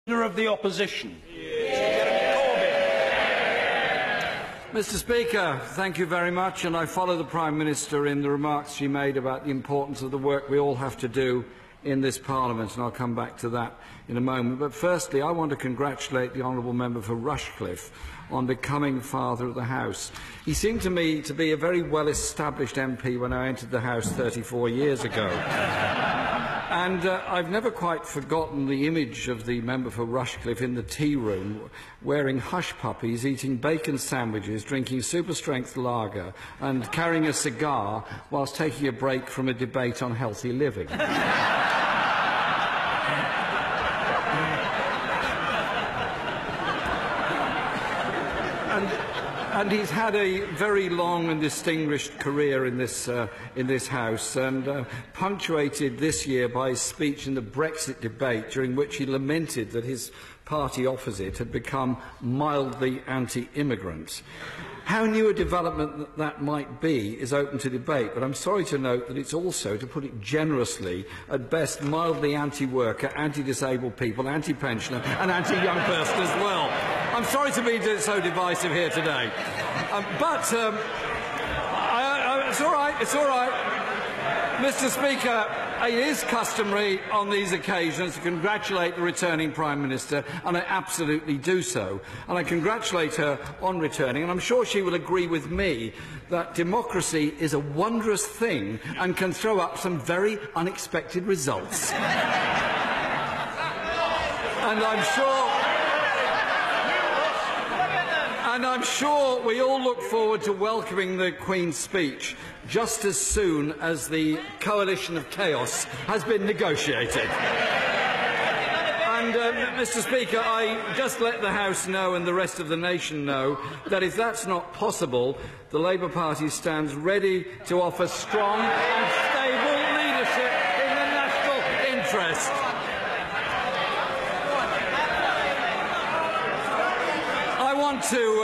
Leader of the Opposition. Mr. Speaker, thank you very much, and I follow the Prime Minister in the remarks she made about the importance of the work we all have to do in this Parliament, and I'll come back to that in a moment. But firstly, I want to congratulate the Honourable Member for Rushcliffe on becoming Father of the House. He seemed to me to be a very well-established MP when I entered the House 34 years ago. And I've never quite forgotten the image of the member for Rushcliffe in the tea room, wearing hush puppies, eating bacon sandwiches, drinking super-strength lager and carrying a cigar whilst taking a break from a debate on healthy living. And he's had a very long and distinguished career in this House, and punctuated this year by his speech in the Brexit debate, during which he lamented that his party opposite had become mildly anti-immigrant. How new a development that might be is open to debate, but I'm sorry to note that it's also, to put it generously, at best mildly anti-worker, anti-disabled people, anti-pensioner and anti-young person as well. I'm sorry to be so divisive here today. It's all right, it's all right. Mr. Speaker, it is customary on these occasions to congratulate the returning Prime Minister, and I absolutely do so. And I congratulate her on returning, and I'm sure she will agree with me that democracy is a wondrous thing and can throw up some very unexpected results. And I'm sure we all look forward to welcoming the Queen's speech just as soon as the coalition of chaos has been negotiated. And, Mr. Speaker, I just let the House know and the rest of the nation know that if that's not possible, the Labour Party stands ready to offer strong and stable leadership in the national interest. I want to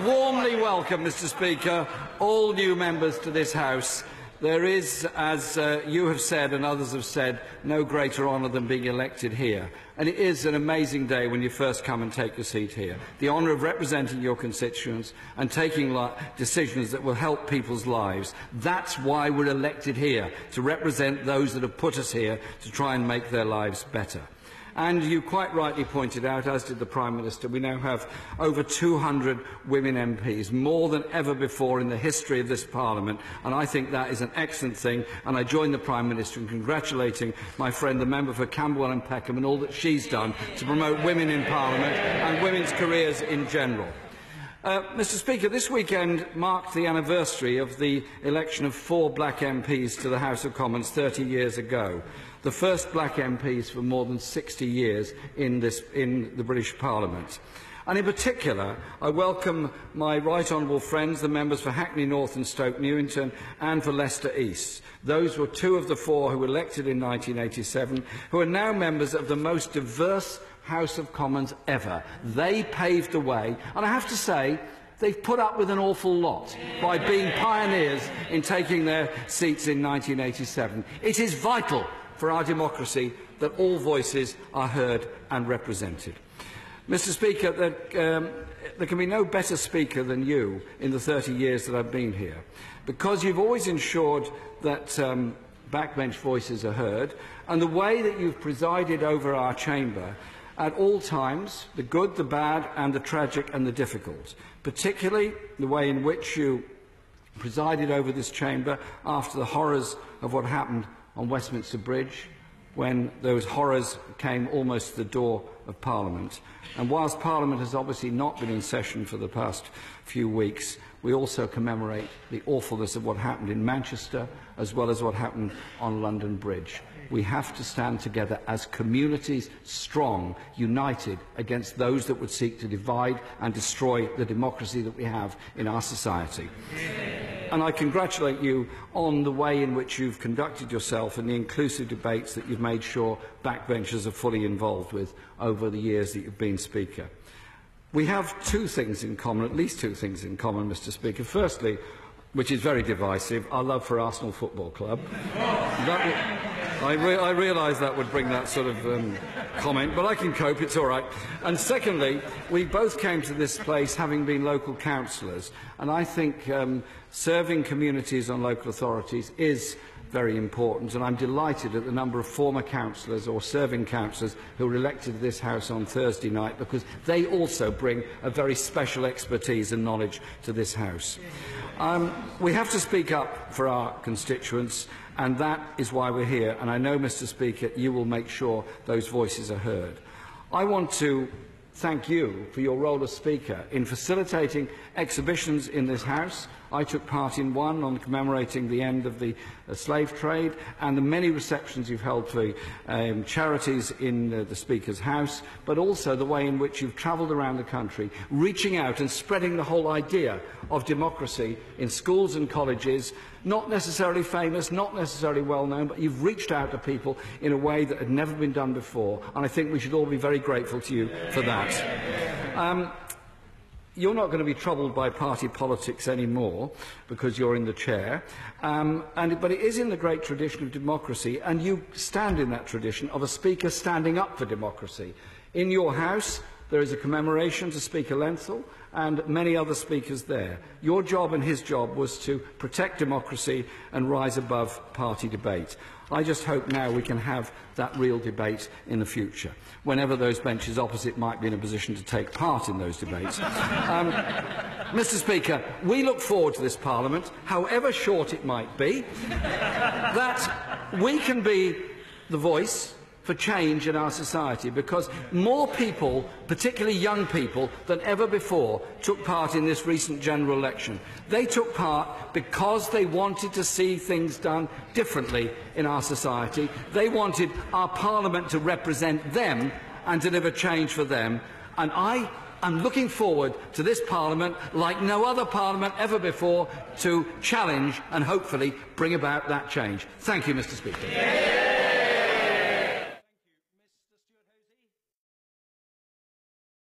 warmly welcome, Mr. Speaker, all new members to this House. There is, as you have said and others have said, no greater honour than being elected here. And it is an amazing day when you first come and take your seat here. The honour of representing your constituents and taking decisions that will help people's lives. That's why we're elected here, to represent those that have put us here to try and make their lives better. And you quite rightly pointed out, as did the Prime Minister, we now have over 200 women MPs, more than ever before in the history of this Parliament, and I think that is an excellent thing, and I join the Prime Minister in congratulating my friend, the member for Camberwell and Peckham, and all that she's done to promote women in Parliament and women's careers in general. Mr. Speaker, this weekend marked the anniversary of the election of 4 black MPs to the House of Commons 30 years ago, the first black MPs for more than 60 years in the British Parliament. And in particular, I welcome my right honourable friends, the members for Hackney North and Stoke Newington, and for Leicester East. Those were 2 of the 4 who were elected in 1987, who are now members of the most diverse House of Commons ever. They paved the way, and I have to say, they've put up with an awful lot by being pioneers in taking their seats in 1987. It is vital for our democracy that all voices are heard and represented. Mr. Speaker, there can be no better speaker than you in the 30 years that I've been here, because you've always ensured that backbench voices are heard, and the way that you've presided over our chamber at all times, the good, the bad and the tragic and the difficult, particularly the way in which you presided over this chamber after the horrors of what happened on Westminster Bridge, when those horrors came almost to the door of Parliament. And whilst Parliament has obviously not been in session for the past few weeks, we also commemorate the awfulness of what happened in Manchester, as well as what happened on London Bridge. We have to stand together as communities, strong, united against those that would seek to divide and destroy the democracy that we have in our society. And I congratulate you on the way in which you've conducted yourself and the inclusive debates that you've made sure backbenchers are fully involved with over the years that you've been Speaker. We have 2 things in common, at least 2 things in common, Mr. Speaker. Firstly, which is very divisive, our love for Arsenal Football Club. I realise that would bring that sort of comment, but I can cope, it's all right. And secondly, we both came to this place having been local councillors, and I think serving communities and local authorities is very important, and I'm delighted at the number of former councillors or serving councillors who were elected to this House on Thursday night, because they also bring a very special expertise and knowledge to this House. We have to speak up for our constituents, and that is why we're here, and I know, Mr. Speaker, you will make sure those voices are heard. I want to thank you for your role as Speaker in facilitating exhibitions in this House. I took part in one on commemorating the end of the slave trade, and the many receptions you've held for charities in the Speaker's House, but also the way in which you've travelled around the country, reaching out and spreading the whole idea of democracy in schools and colleges, not necessarily famous, not necessarily well known, but you've reached out to people in a way that had never been done before, and I think we should all be very grateful to you for that. You're not going to be troubled by party politics anymore because you're in the chair, but it is in the great tradition of democracy, and you stand in that tradition of a Speaker standing up for democracy. In your House, there is a commemoration to Speaker Lenthal and many other speakers there. Your job and his job was to protect democracy and rise above party debate. I just hope now we can have that real debate in the future, whenever those benches opposite might be in a position to take part in those debates. Mr. Speaker, we look forward to this Parliament, however short it might be, that we can be the voice for change in our society, because more people, particularly young people, than ever before took part in this recent general election. They took part because they wanted to see things done differently in our society. They wanted our Parliament to represent them and deliver change for them. And I am looking forward to this Parliament, like no other Parliament ever before, to challenge and hopefully bring about that change. Thank you, Mr. Speaker.